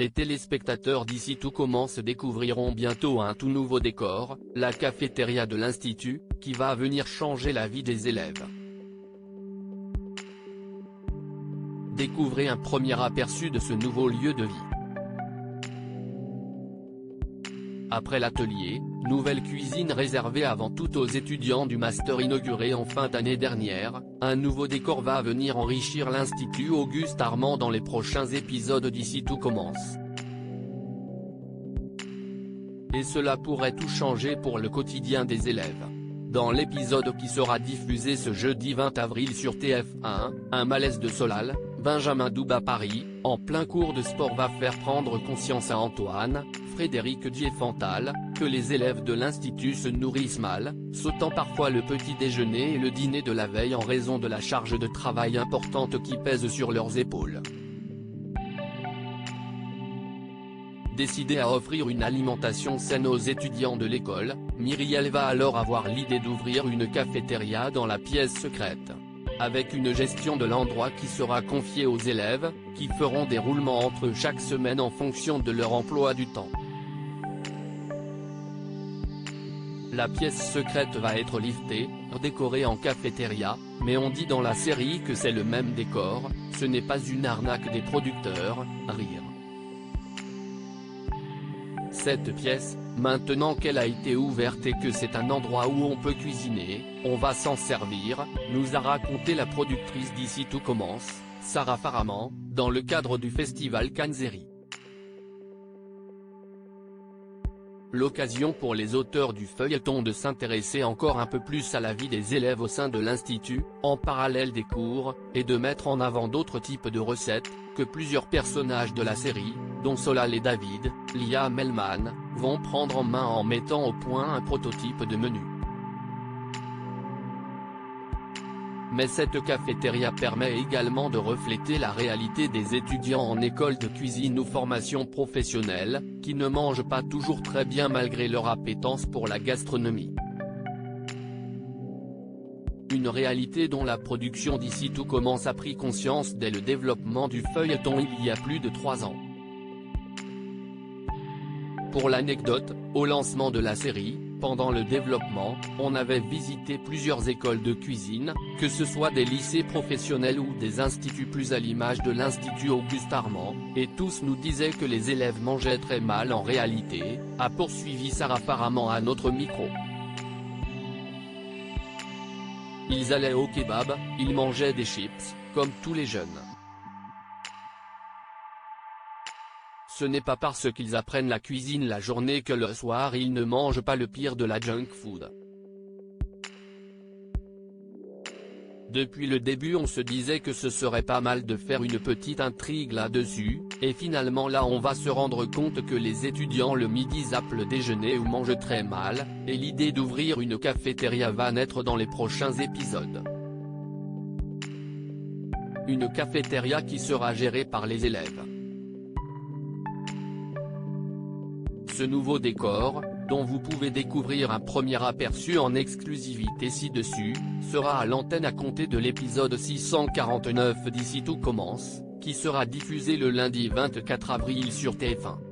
Les téléspectateurs d'Ici Tout Commence découvriront bientôt un tout nouveau décor, la cafétéria de l'Institut, qui va venir changer la vie des élèves. Découvrez un premier aperçu de ce nouveau lieu de vie. Après l'atelier, nouvelle cuisine réservée avant tout aux étudiants du master inauguré en fin d'année dernière, un nouveau décor va venir enrichir l'Institut Auguste Armand dans les prochains épisodes d'Ici Tout Commence. Et cela pourrait tout changer pour le quotidien des élèves. Dans l'épisode qui sera diffusé ce jeudi 20 avril sur TF1, un malaise de Solal, Benjamin Douba Paris, en plein cours de sport va faire prendre conscience à Antoine, Frédéric Diefenthal, que les élèves de l'Institut se nourrissent mal, sautant parfois le petit déjeuner et le dîner de la veille en raison de la charge de travail importante qui pèse sur leurs épaules. Décidée à offrir une alimentation saine aux étudiants de l'école, Myriel va alors avoir l'idée d'ouvrir une cafétéria dans la pièce secrète. Avec une gestion de l'endroit qui sera confiée aux élèves, qui feront des roulements entre eux chaque semaine en fonction de leur emploi du temps. La pièce secrète va être liftée, décorée en cafétéria, mais on dit dans la série que c'est le même décor, ce n'est pas une arnaque des producteurs, rire. Cette pièce, maintenant qu'elle a été ouverte et que c'est un endroit où on peut cuisiner, on va s'en servir, nous a raconté la productrice d'Ici Tout Commence, Sarah Faraman, dans le cadre du festival Kanzeri. L'occasion pour les auteurs du feuilleton de s'intéresser encore un peu plus à la vie des élèves au sein de l'Institut, en parallèle des cours, et de mettre en avant d'autres types de recettes, que plusieurs personnages de la série, dont Solal et David, Lia Melman, vont prendre en main en mettant au point un prototype de menu. Mais cette cafétéria permet également de refléter la réalité des étudiants en école de cuisine ou formation professionnelle, qui ne mangent pas toujours très bien malgré leur appétence pour la gastronomie. Une réalité dont la production d'Ici Tout Commence a pris conscience dès le développement du feuilleton il y a plus de 3 ans. Pour l'anecdote, au lancement de la série, pendant le développement, on avait visité plusieurs écoles de cuisine, que ce soit des lycées professionnels ou des instituts plus à l'image de l'Institut Auguste Armand, et tous nous disaient que les élèves mangeaient très mal en réalité, a poursuivi Sarah Faraman à notre micro. Ils allaient au kebab, ils mangeaient des chips, comme tous les jeunes. Ce n'est pas parce qu'ils apprennent la cuisine la journée que le soir ils ne mangent pas le pire de la junk food. Depuis le début on se disait que ce serait pas mal de faire une petite intrigue là-dessus, et finalement là on va se rendre compte que les étudiants le midi zappent le déjeuner ou mangent très mal, et l'idée d'ouvrir une cafétéria va naître dans les prochains épisodes. Une cafétéria qui sera gérée par les élèves. Ce nouveau décor, dont vous pouvez découvrir un premier aperçu en exclusivité ci-dessus, sera à l'antenne à compter de l'épisode 649 d'Ici Tout Commence, qui sera diffusé le lundi 24 avril sur TF1.